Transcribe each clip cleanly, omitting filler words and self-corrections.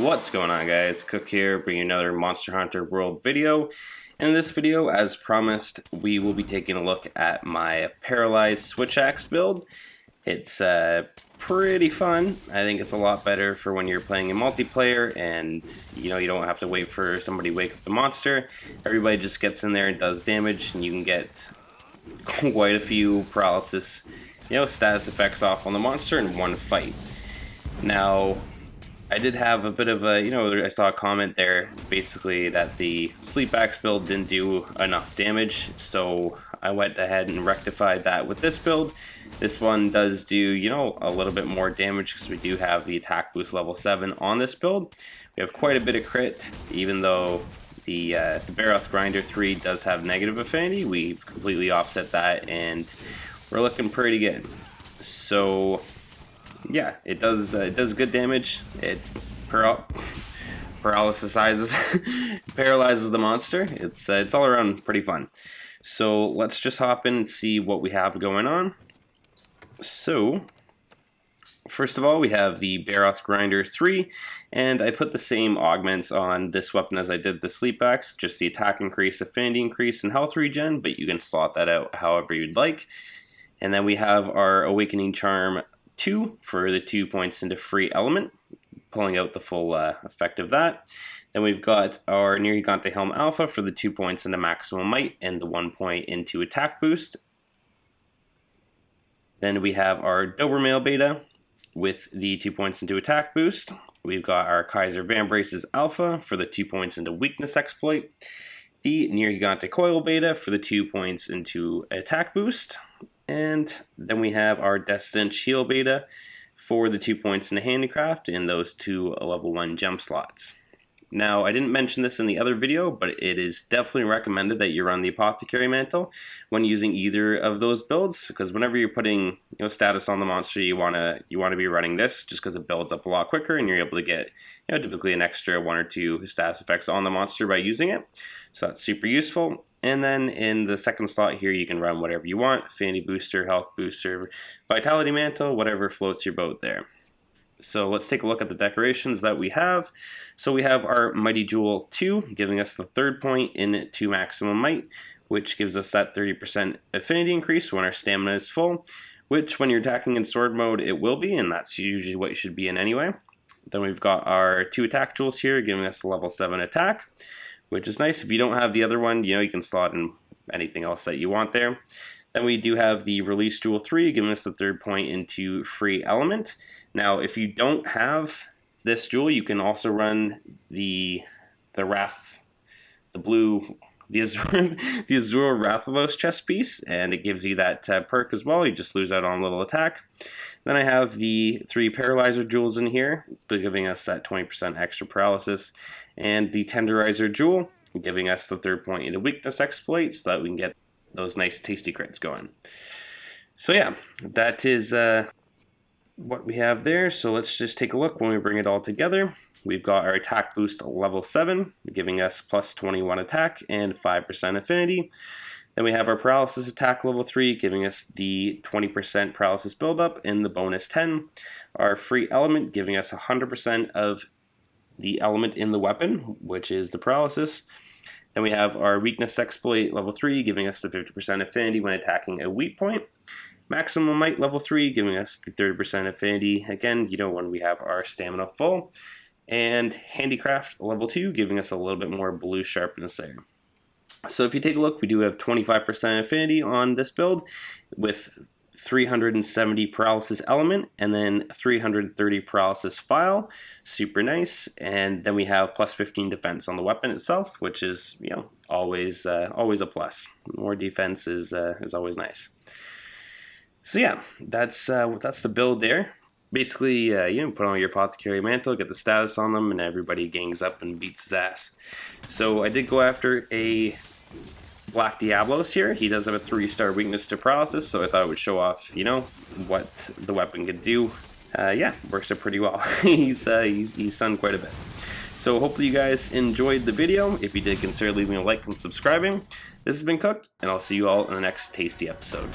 What's going on, guys? Cook here, bringing another Monster Hunter World video. In this video, as promised, we will be taking a look at my Paralyzed switch axe build. It's pretty fun. I think it's a lot better for when you're playing in multiplayer and you don't have to wait for somebody to wake up the monster. Everybody just gets in there and does damage, and you can get quite a few paralysis status effects off on the monster in one fight. Now, I did have a bit of a, I saw a comment there basically that the sleep axe build didn't do enough damage, so I went ahead and rectified that with this build. This one does do, a little bit more damage because we do have the attack boost level 7 on this build. We have quite a bit of crit, even though the Barroth Grinder 3 does have negative affinity. We've completely offset that, and we're looking pretty good. So yeah, it does good damage. It paralyzes the monster. It's all around pretty fun. So let's just hop in and see what we have going on. So first of all, we have the Barroth Grinder 3, and I put the same augments on this weapon as I did the sleep axe, just the attack increase, affinity increase, and health regen, but you can slot that out however you'd like. And then we have our Awakening Charm 2 for the 2 points into free element, pulling out the full effect of that. Then we've got our Near Gigante Helm Alpha for the 2 points into maximum might and the 1 point into attack boost. Then we have our Dobermail Beta with the 2 points into attack boost. We've got our Kaiser Vambraces Alpha for the 2 points into weakness exploit. The Near Gigante Coil Beta for the 2 points into attack boost. And then we have our Destined Heal Beta for the 2 points in the handicraft and those 2 level 1 gem slots. Now, I didn't mention this in the other video, but it is definitely recommended that you run the Apothecary Mantle when using either of those builds, because whenever you're putting status on the monster, you wanna be running this just because it builds up a lot quicker and you're able to get typically an extra 1 or 2 status effects on the monster by using it. So that's super useful. And then in the second slot here, you can run whatever you want: Affinity Booster, Health Booster, Vitality Mantle, whatever floats your boat there. So let's take a look at the decorations that we have. So we have our Mighty Jewel 2, giving us the 3rd point into maximum might, which gives us that 30% affinity increase when our stamina is full, which when you're attacking in sword mode, it will be, and that's usually what you should be in anyway. Then we've got our 2 attack jewels here, giving us the level 7 attack, which is nice. If you don't have the other one, you can slot in anything else that you want there. Then we do have the Release Jewel 3, giving us the 3rd point into free element. Now, if you don't have this jewel, you can also run the AZURE RATHALOS chest piece, and it gives you that perk as well. You just lose out on a little attack. Then I have the 3 Paralyzer jewels in here, giving us that 20% extra paralysis, and the Tenderizer jewel, giving us the 3rd point into weakness exploit, so that we can get those nice tasty crits going. So yeah, that is what we have there. So let's just take a look when we bring it all together. We've got our attack boost level 7, giving us plus 21 attack and 5% affinity. Then we have our paralysis attack level 3, giving us the 20% paralysis buildup and the bonus 10. Our free element, giving us 100% of the element in the weapon, which is the paralysis. Then we have our weakness exploit level 3, giving us the 50% affinity when attacking a weak point. Maximum might level 3, giving us the 30% affinity, again, when we have our stamina full. And handicraft level 2, giving us a little bit more blue sharpness there. So if you take a look, we do have 25% affinity on this build with 370 paralysis element and then 330 paralysis file. Super nice. And then we have plus 15 defense on the weapon itself, which is always a plus. More defense is always nice. So yeah, that's the build there. Basically, put on your Apothecary Mantle, get the status on them, and everybody gangs up and beats his ass. So I did go after a Black Diablos here. He does have a 3-star weakness to paralysis, so I thought it would show off, what the weapon could do. Yeah, works out pretty well. he's done quite a bit. So hopefully you guys enjoyed the video. If you did, consider leaving a like and subscribing. This has been Cooked, and I'll see you all in the next tasty episode.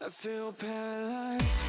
I feel paralyzed.